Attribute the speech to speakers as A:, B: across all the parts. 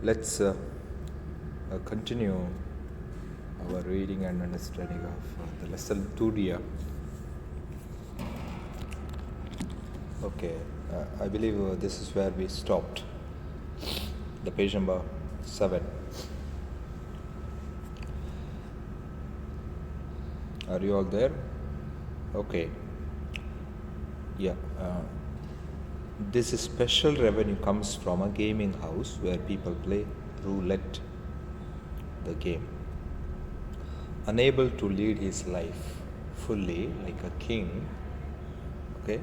A: Let's continue our reading and understanding of the lesson 2 Okay, I believe this is where we stopped, the page number 7. Are you all there? Okay. Yeah. This special revenue comes from a gaming house where people play roulette, the game. Unable to lead his life fully like a king, okay,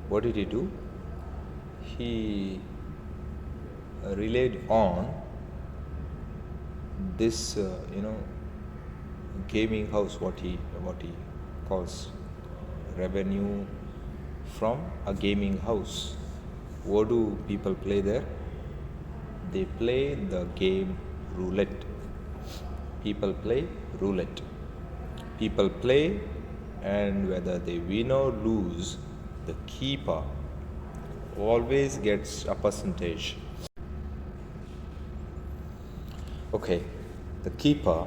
A: what did he do? He relied on this, gaming house, what he calls revenue from a gaming house. What do people play there? They play the game roulette. People play roulette. People play, and whether they win or lose, the keeper always gets a percentage. Okay, the keeper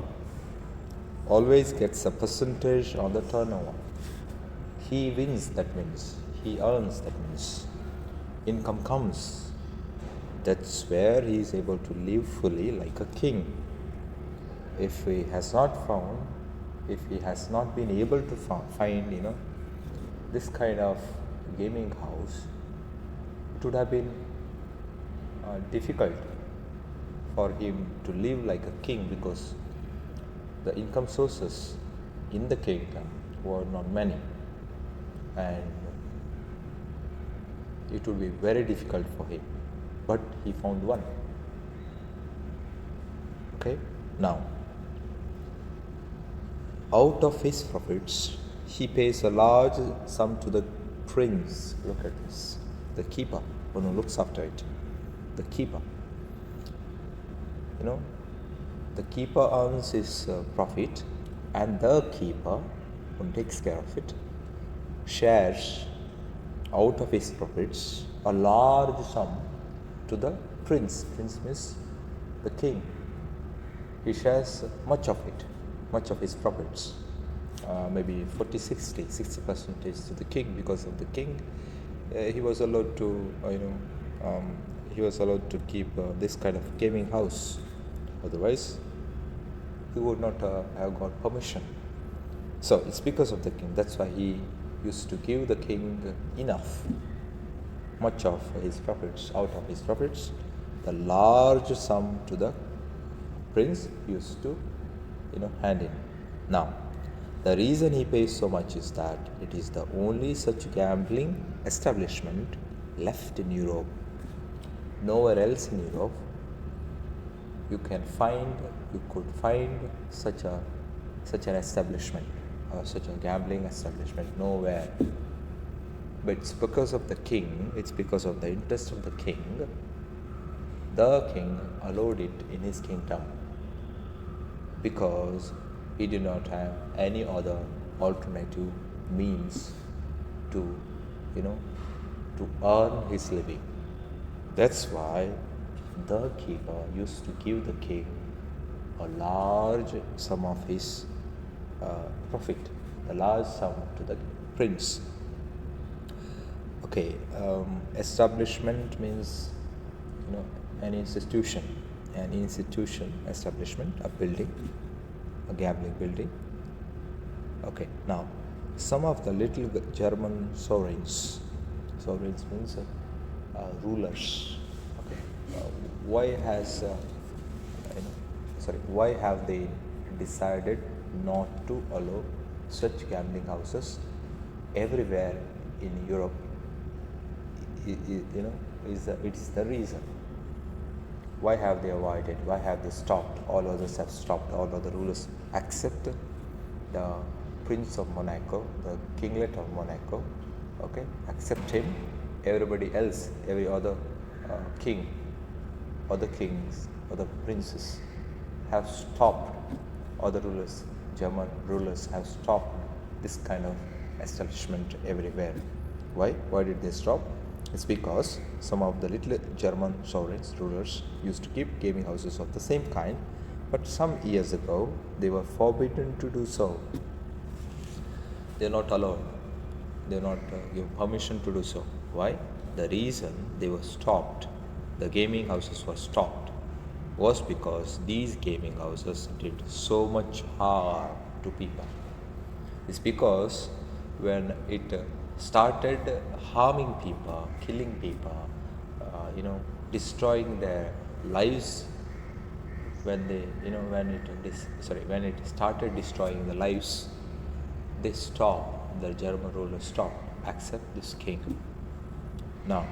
A: always gets a percentage on the turnover. He wins, that means he earns, that means income comes. That's where he is able to live fully like a king. If he has not been able to find, this kind of gaming house, it would have been difficult for him to live like a king, because the income sources in the kingdom were not many, and it would be very difficult for him. But he found one. Okay, now out of his profits, he pays a large sum to the prince. Look at this. The keeper, one who looks after it. The keeper. The keeper earns his profit, and the keeper, who takes care of it, shares out of his profits a large sum to the prince. Prince means the king. He shares much of it, much of his profits, maybe 60% to the king. Because of the king, he was allowed to keep this kind of gaming house. Otherwise he would not have got permission. So it's because of the king. That's why he used to give the king enough, much of his profits, out of his profits, the large sum to the prince used to hand in. Now, the reason he pays so much is that it is the only such gambling establishment left in Europe. Nowhere else in Europe you could find such an establishment, or such a gambling establishment. Nowhere. But it's because of the king, it's because of the interest of the king. The king allowed it in his kingdom, because he did not have any other alternative means to earn his living. That's why the keeper used to give the king a large sum of his profit, a large sum to the prince. Okay, establishment means an institution, establishment, a building, a gambling building. Okay, now some of the little German sovereigns means rulers. Okay, why have they decided not to allow such gambling houses everywhere in Europe? It's the reason. Why have they avoided? Why have they stopped? All others have stopped. All other rulers, except the Prince of Monaco, the Kinglet of Monaco. Okay, except him, everybody else, every other king, other kings, other princes have stopped. Other rulers, German rulers, have stopped this kind of establishment everywhere. Why? Why did they stop? It's because some of the little German sovereigns, rulers, used to keep gaming houses of the same kind, but some years ago they were forbidden to do so. They're not allowed. They're not given permission to do so. Why? The reason they were stopped, the gaming houses were stopped, was because these gaming houses did so much harm to people. It's because when it started harming people, killing people, destroying their lives, when it started destroying the lives, they stopped. The German rulers stopped. Accept this king. Now,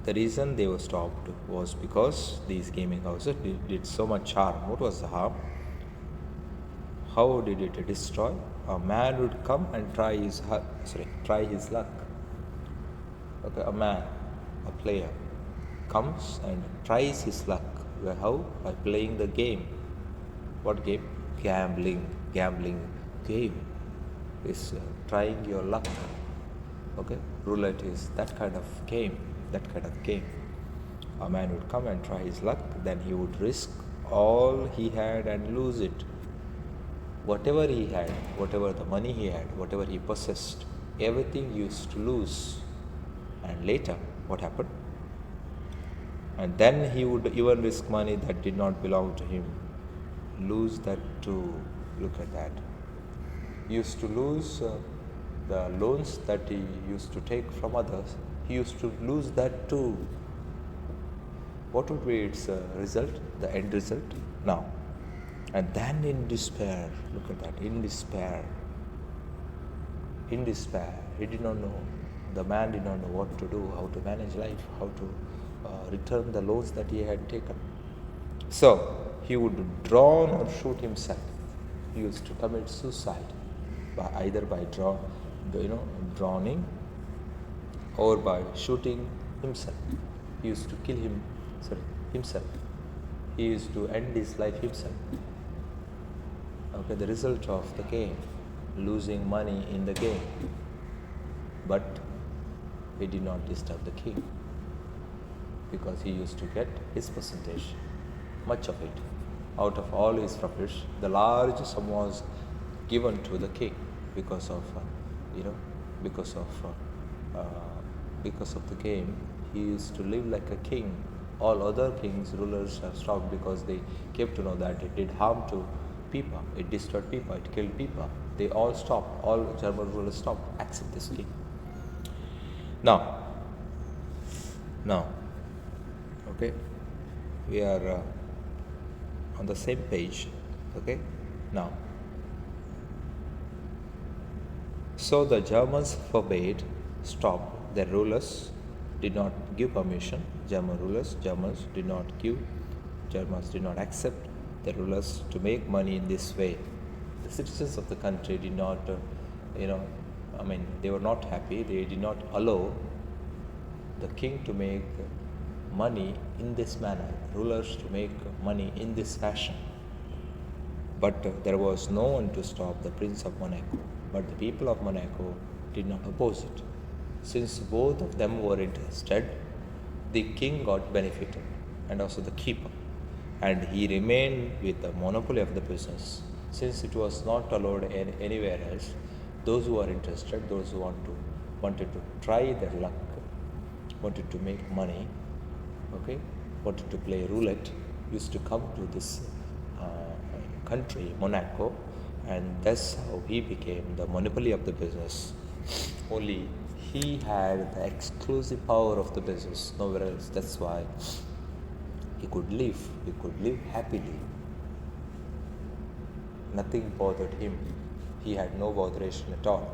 A: the reason they were stopped was because these gaming houses did so much harm. What was the harm? How did it destroy? A man would come and try his luck. Okay, a man, a player, comes and tries his luck. How? By playing the game. What game? Gambling. Gambling game is trying your luck. Okay, roulette is that kind of game. A man would come and try his luck, then he would risk all he had and lose it. Whatever he had, whatever the money he had, whatever he possessed, everything used to lose. And later, what happened? And then he would even risk money that did not belong to him. Lose that too. Look at that. He used to lose the loans that he used to take from others. He used to lose that too. What would be its result, the end result? Now. And then in despair, look at that, in despair, he did not know, the man did not know what to do, how to manage life, how to return the loans that he had taken. So, he would drown or shoot himself. He used to commit suicide, either by drowning or by shooting himself. He used to kill himself. He used to end his life himself. Okay, the result of the game, losing money in the game. But he did not disturb the king, because he used to get his percentage, much of it. Out of all his profits, the large sum was given to the king because of the game. He used to live like a king. All other kings, rulers have stopped because they came to know that it did harm to people, it destroyed people, it killed people. They all stopped, all German rulers stopped, accept this king. Now, okay, we are on the same page, okay, now. So the Germans stopped, their rulers did not give permission, Germans did not accept the rulers to make money in this way. The citizens of the country did not, they were not happy. They did not allow the king to make money in this manner, rulers to make money in this fashion. But there was no one to stop the Prince of Monaco. But the people of Monaco did not oppose it. Since both of them were interested, the king got benefited, and also the keeper. And he remained with the monopoly of the business. Since it was not allowed anywhere else, those who are interested, those who wanted to try their luck, wanted to make money, okay, wanted to play roulette, used to come to this country, Monaco, and that's how he became the monopoly of the business. Only he had the exclusive power of the business, nowhere else. That's why he could live happily. Nothing bothered him. He had no botheration at all.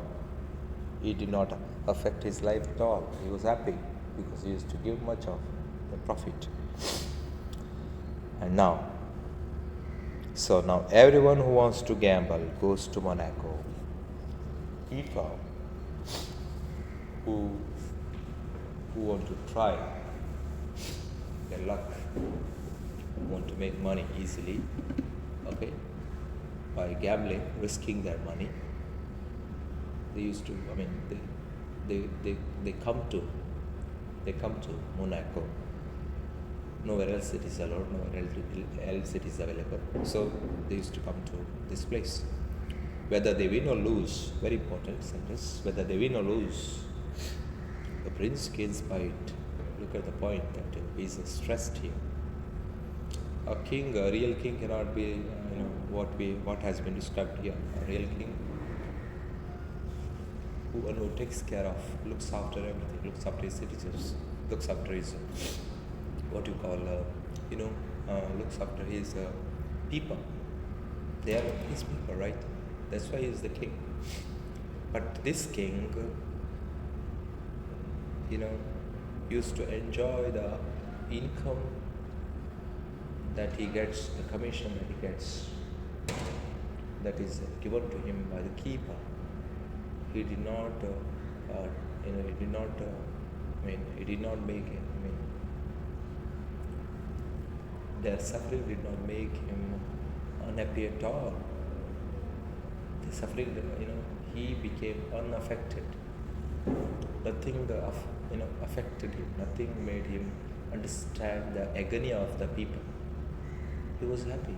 A: It did not affect his life at all. He was happy because he used to give much of the profit. And now everyone who wants to gamble goes to Monaco. People who want to try their luck, who want to make money easily, okay, by gambling, risking their money, they used to, they come to They come to Monaco. Nowhere else it is allowed, nowhere else it is available. So they used to come to this place. Whether they win or lose, very important sentence, whether they win or lose, the prince gains by it. Look at the point that is stressed here. A king, a real king cannot be, what has been described here. A real king who takes care of, looks after everything, looks after his citizens, looks after his, looks after his people. They are his people, right? That's why he is the king. But this king, used to enjoy the income that he gets, the commission that he gets, that is given to him by the keeper. He did not, their suffering did not make him unhappy at all. The suffering, he became unaffected. Nothing, affected him. Nothing made him understand the agony of the people. He was happy.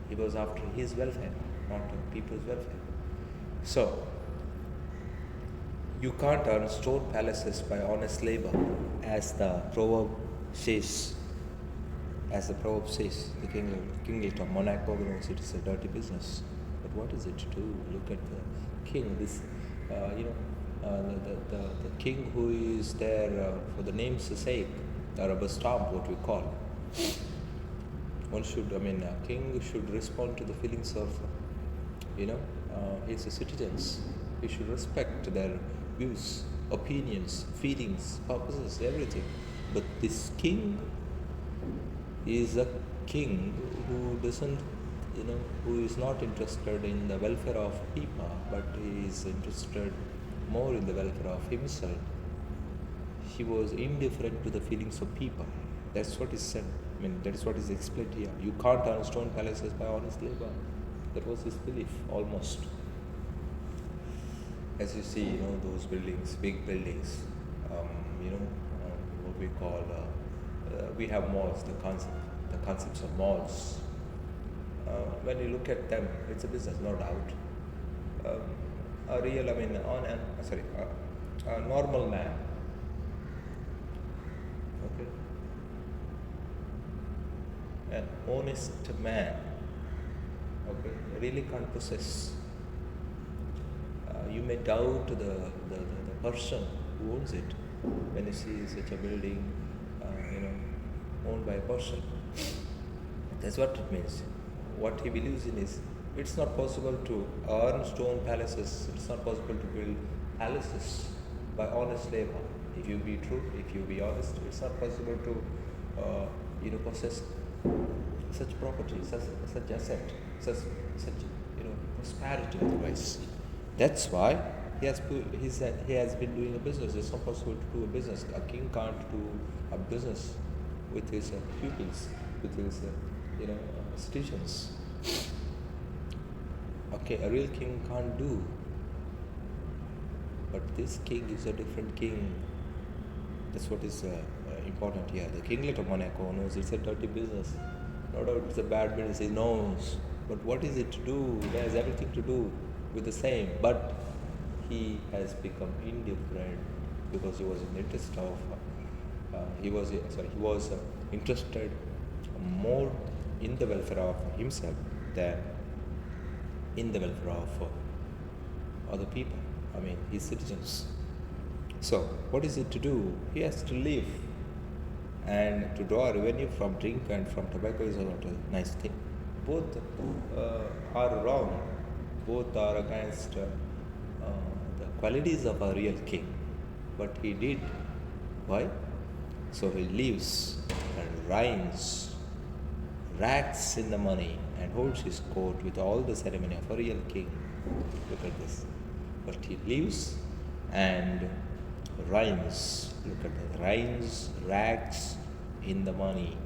A: He was after his welfare, not the people's welfare. So, you can't earn stone palaces by honest labor, as the proverb says. The kinglet of Monaco knows it is a dirty business. But what is it to do? Look at the king. The king who is there for the name's sake, the rubber stamp, what we call. A king should respond to the feelings of, his citizens. He should respect their views, opinions, feelings, purposes, everything. But this king is a king who doesn't, who is not interested in the welfare of people, but he is interested more in the welfare of himself. He was indifferent to the feelings of people. That's what is said. That is what is explained here. You can't earn stone palaces by honest labor. That was his belief, almost. As you see, those buildings, big buildings, what we call, we have malls, the concepts of malls. When you look at them, it's a business, no doubt. A normal man, okay, an honest man, okay, really can't possess. You may doubt the person who owns it when you see such a building, owned by a person. That's what it means. What he believes in is, it's not possible to earn stone palaces, it's not possible to build palaces by honest labor. If you be true, if you be honest, it's not possible to possess such property, such asset, such prosperity otherwise. That's why he has been doing a business. It's not possible to do a business. A king can't do a business with his pupils, with his citizens. Okay, a real king can't do. But this king is a different king. That's what is important here. The kinglet of Monaco knows it's a dirty business. No doubt it's a bad business, he knows. But what is it to do? It has everything to do with the same. But he has become indifferent because he was in the interest of, he was interested more in the welfare of himself than in the welfare of other people, his citizens. So, what is it to do? He has to live, and to draw revenue from drink and from tobacco is not a nice thing. Both are wrong. Both are against the qualities of a real king. But he did. Why? So he lives and reigns, racks in the money, and holds his court with all the ceremony of a real king. Look at this. But he lives and reigns. Look at that. Reigns, racks in the money.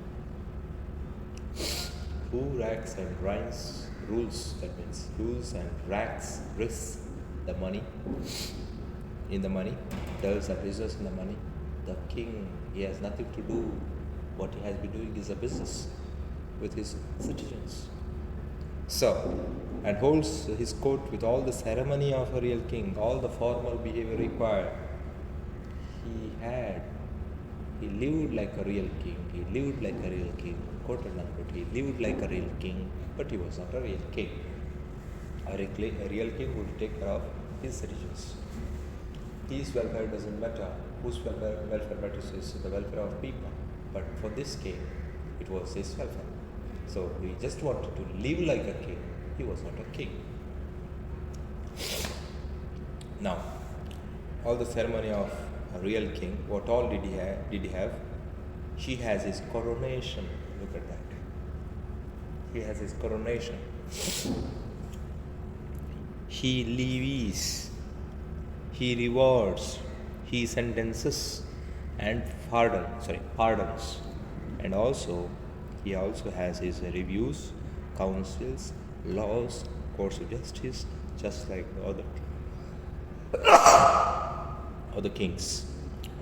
A: Who racks and reigns? Rules. That means rules and racks, risks the money in the money. Does a business in the money. The king, he has nothing to do. What he has been doing is a business with his citizens. So, and holds his court with all the ceremony of a real king, all the formal behavior required. He lived like a real king. He lived like a real king. Quote and unquote. He lived like a real king, but he was not a real king. A real king would take care of his citizens. His welfare doesn't matter. Whose welfare matters is the welfare of people. But for this king, it was his welfare. So he just wanted to live like a king. He was not a king. Now, all the ceremony of a real king, what all did he have? He has his coronation. Look at that. He has his coronation. He levies, he rewards, he sentences and pardons. And also, he also has his reviews, councils, laws, courts of justice, just like the other kings.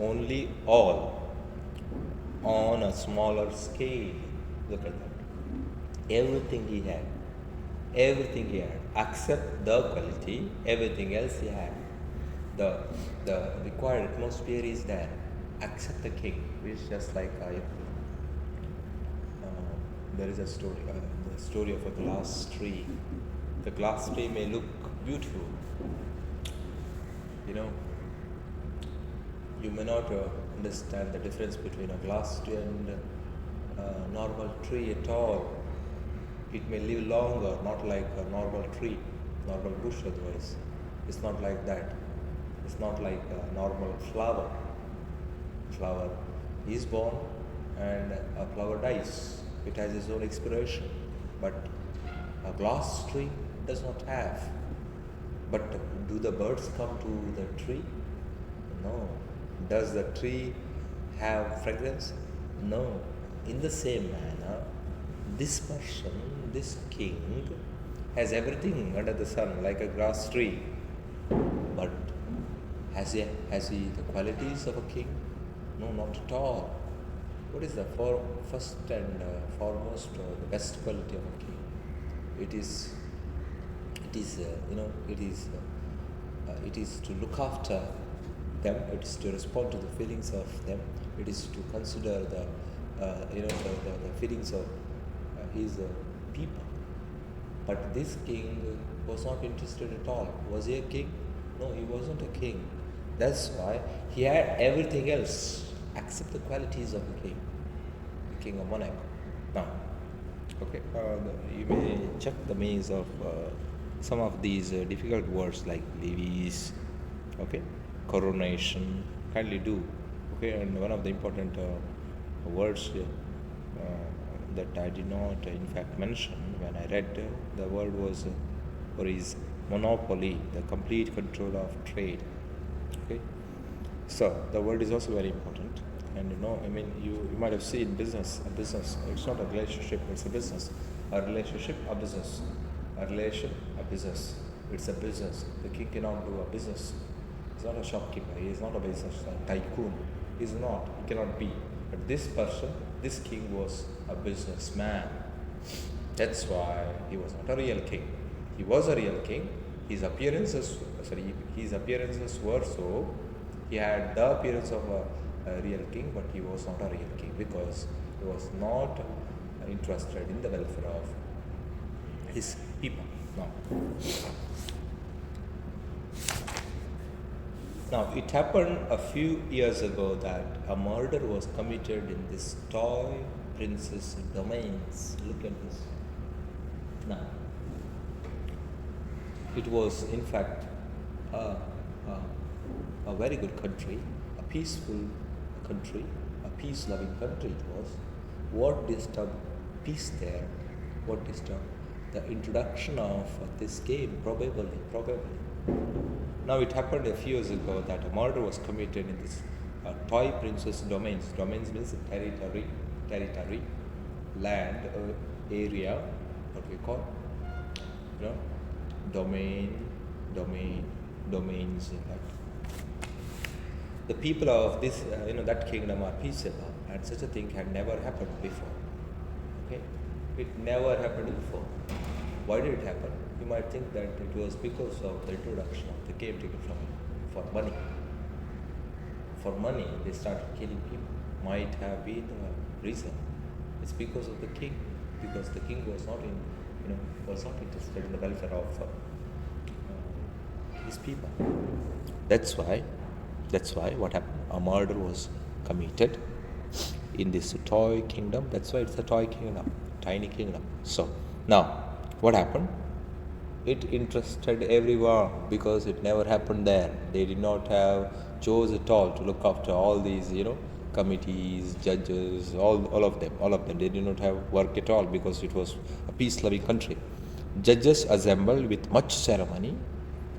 A: Only all on a smaller scale. Look at that. Everything he had, except the quality, everything else he had. The required atmosphere is there, except the king, which is just like there is a story, the story of a glass tree. The glass tree may look beautiful, you may not understand the difference between a glass tree and a normal tree at all. It may live longer, not like a normal tree, normal bush otherwise. It's not like that. It's not like a normal flower. Flower is born and a flower dies. It has its own expiration. But a glass tree does not have. But do the birds come to the tree? No. Does the tree have fragrance? No. In the same manner, this person, this king, has everything under the sun like a grass tree. But has he the qualities of a king? No, not at all. What is the first and foremost, the best quality of a king? It is to look after them. It is to respond to the feelings of them. It is to consider the feelings of his people. But this king was not interested at all. Was he a king? No, he wasn't a king. That's why he had everything else except the qualities of a king, the king of Monaco. Now, okay, you may check the meanings of some of these difficult words like levies, okay, coronation. Kindly do, okay. And one of the important words that I did not, in fact, mention when I read the word was or is monopoly, the complete control of trade. Okay, so the word is also very important. And you might have seen business. A business, it's not a relationship, it's a business. A relationship, a business. A relation, a business. It's a business. The king cannot do a business. He's not a shopkeeper. He is not a business tycoon. He's not. He cannot be. But this person, this king was a businessman. That's why he was not a real king. He was a real king. His appearances were so. He had the appearance of a real king, but he was not a real king because he was not interested in the welfare of his people. Now, it happened a few years ago that a murder was committed in this toy princess domains. Look at this. Now, it was in fact a very good country, a peaceful country, a peace-loving country it was. What disturbed peace there? What disturbed the introduction of this game? Probably. Now, it happened a few years ago that a murder was committed in this toy princess domains. Domains means territory, land, area, what we call, domains, in fact. the people of this, that kingdom are peaceable, and such a thing had never happened before. Okay, it never happened before. Why did it happen? You might think that it was because of the introduction of the caretaker for money. For money, they started killing people. Might have been the reason. It's because of the king, because the king was not interested in the welfare of his people. That's why what happened? A murder was committed in this toy kingdom. That's why it's a toy kingdom, tiny kingdom. So now, what happened? It interested everyone because it never happened there. They did not have chose at all to look after all these, committees, judges, all of them. They did not have work at all because it was a peace-loving country. Judges assembled with much ceremony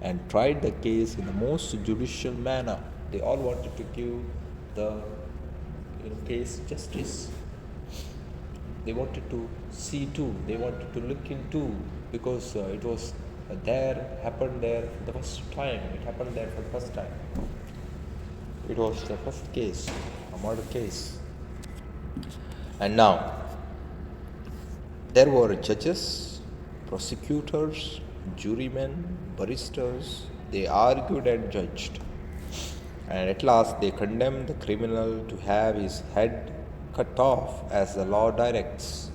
A: and tried the case in the most judicial manner. They all wanted to give the case justice. They wanted to see too. They wanted to look into, because it was happened there for the first time. It happened there for the first time. It was the first case, a murder case. And now, there were judges, prosecutors, jurymen, barristers. They argued and judged. And at last, they condemned the criminal to have his head cut off as the law directs.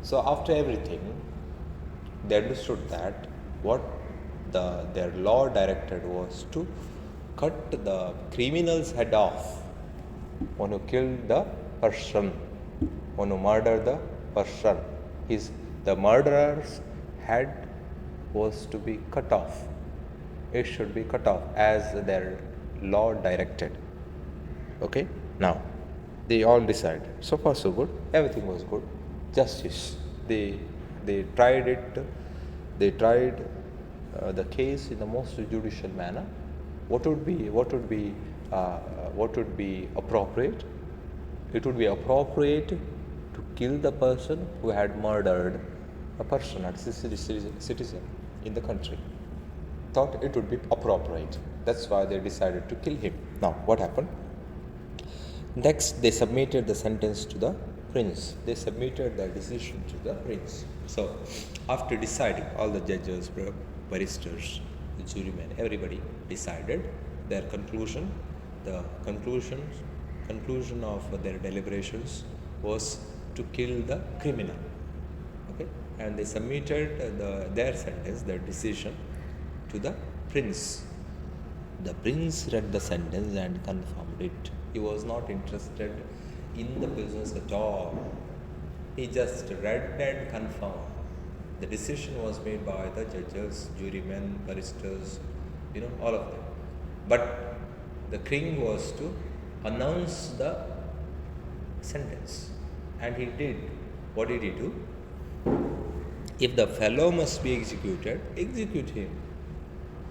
A: So after everything, they understood that what their law directed was to cut the criminal's head off. When you kill the person, when you murder the person, the murderer's head was to be cut off. It should be cut off as their law directed. Okay? Now, they all decided. So far, so good. Everything was good. Justice. They tried it. They tried the case in the most judicial manner. What would be appropriate? It would be appropriate to kill the person who had murdered a person, a citizen in the country. Thought it would be appropriate. That's why they decided to kill him. Now, what happened? Next, they submitted the sentence to the prince. They submitted their decision to the prince. So, after deciding, all the judges, barristers, the jurymen, everybody decided their conclusion. The conclusion of their deliberations was to kill the criminal. Okay, and they submitted their sentence, their decision, to the prince. The prince read the sentence and confirmed it. He was not interested in the business at all. He just read and confirmed. The decision was made by the judges, jurymen, barristers, all of them. But the king was to announce the sentence. And he did. What did he do? If the fellow must be executed, execute him.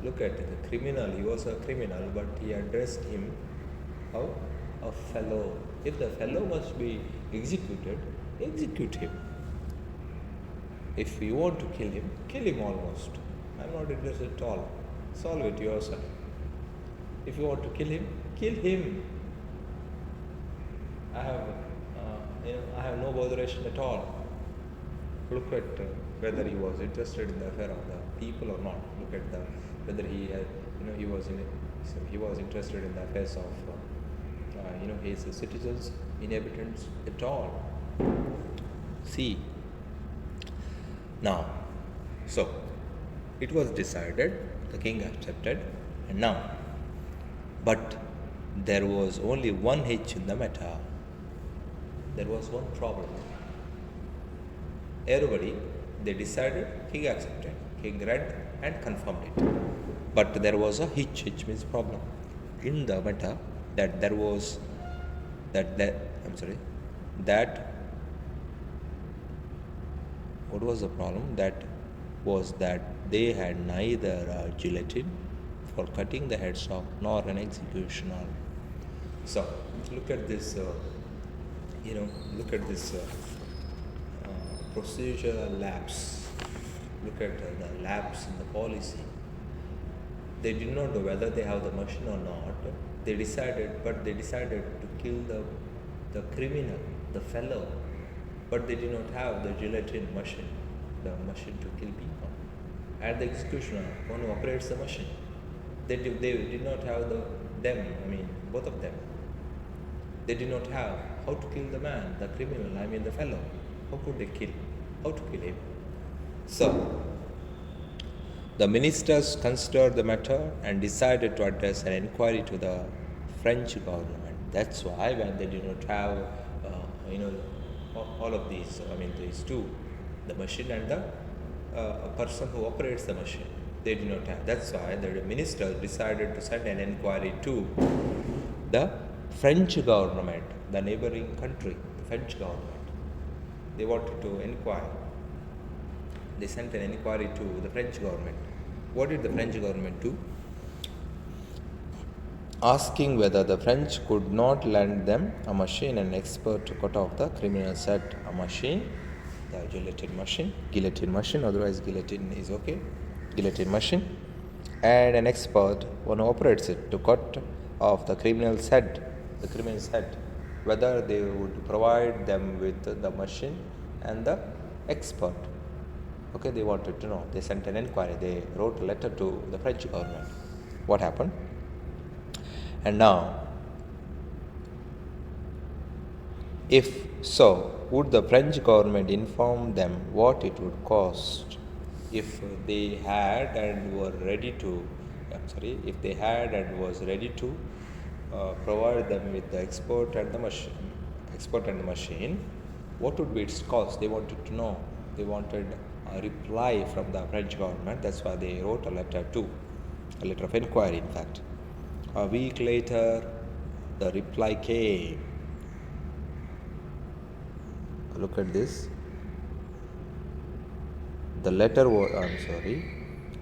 A: Look at the criminal. He was a criminal, but he addressed him how? A fellow. If the fellow must be executed, execute him. If you want to kill him almost. I'm not interested at all. Solve it yourself. If you want to kill him. I have no botheration at all. Look at whether he was interested in the affair of the people or not. Look at whether he had, he was interested in the affairs of, his citizens, inhabitants at all. See. Now, so it was decided. The king accepted, and now, but there was only one hitch in the matter. There was one problem. Everybody, they decided, king accepted. King read and confirmed it. But there was a hitch. Hitch means problem. In the matter, that there was what was the problem? That was that they had neither guillotine for cutting the heads off nor an executioner. So look at this. Procedural lapse. Look at the lapse in the policy. They did not know whether they have the machine or not. they decided to kill the criminal, the fellow, but they did not have the guillotine machine, the machine to kill people, and the executioner, one who operates the machine. They did not have both of them. They did not have how to kill the man, the criminal, the fellow. How could they kill? How to kill him? So, the ministers considered the matter and decided to address an inquiry to the French government. That's why when they did not have, all of these, these two, the machine and the person who operates the machine, they did not have. That's why the ministers decided to send an inquiry to the French government, the neighboring country, the French government. They wanted to inquire. They sent an inquiry to the French government. What did the French government do? Asking whether the French could not lend them a machine and expert to cut off the criminal's head. A machine, the guillotine machine, otherwise guillotine is okay, guillotine machine, and an expert, one who operates it, to cut off the criminal's head, whether they would provide them with the machine and the expert. Okay, they wanted to know. They sent an inquiry. They wrote a letter to the French government. What happened? And now, if so, would the French government inform them what it would cost if they had and were ready to, provide them with the expert and the machine, what would be its cost? They wanted to know. They wanted a reply from the French government. That's why they wrote a letter of inquiry, in fact. A week later, the reply came. Look at this. The letter was,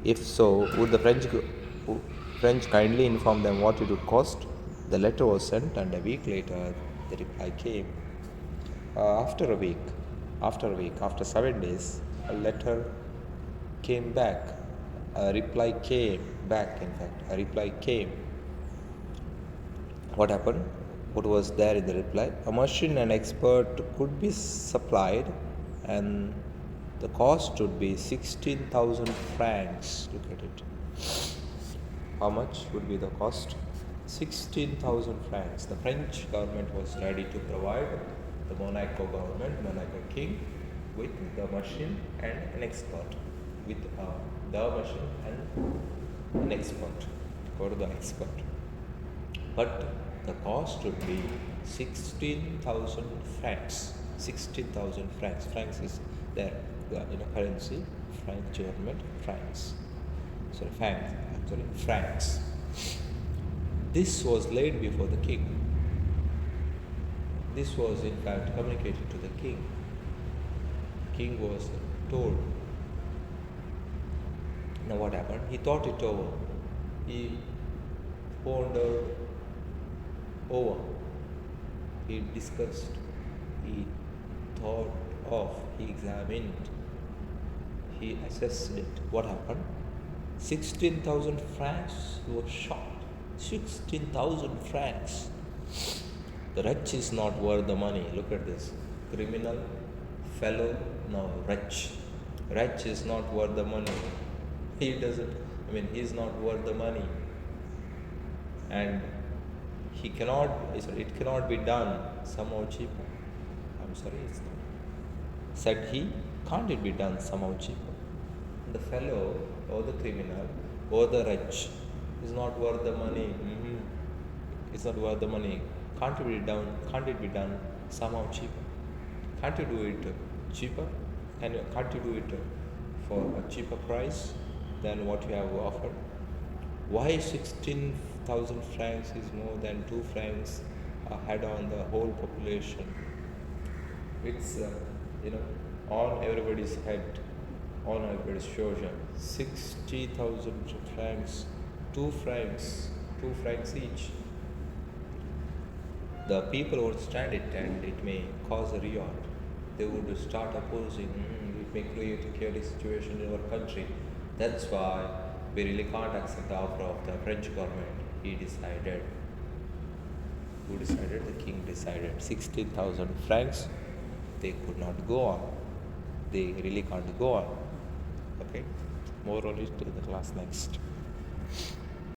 A: if so, would the French kindly inform them what it would cost? The letter was sent, and a week later, the reply came. After 7 days, a letter came back. A reply came back, a reply came. What happened? What was there in the reply? A machine and expert could be supplied, and the cost would be 16,000 francs. Look at it. How much would be the cost? 16,000 francs. The French government was ready to provide the Monaco king, with the machine and an expert. With the machine and an expert. Go to the expert. But the cost would be 16,000 francs. 16,000 francs. Francs is there, currency. French government, francs. Francs. This was laid before the king. This was in fact communicated to the king. King was told. Now what happened? He thought it over. He pondered over. He discussed. He thought of. He examined. He assessed it. What happened? 16,000 francs. He was shocked. 16,000 francs. The wretch is not worth the money. Look at this. Criminal, fellow, no, wretch. Wretch is not worth the money. He is not worth the money. And it cannot be done somehow cheaper. It's not. Said he, can't it be done somehow cheaper? The fellow, or the criminal, or the wretch is not worth the money. It's not worth the money. Can't it be done somehow cheaper? Can't you do it cheaper? Can't you do it for a cheaper price than what you have offered? Why 16,000 francs is more than 2 francs ahead on the whole population? It's on everybody's head, on everybody's shoulder. 60,000 francs, 2 francs each. The people would stand it, and it may cause a riot. They would start opposing. It may create a chaotic situation in our country. That's why we really can't accept the offer of the French government. He decided Who decided? The king decided. 16,000 francs. They could not go on. They really can't go on. Okay. More on it in the class next.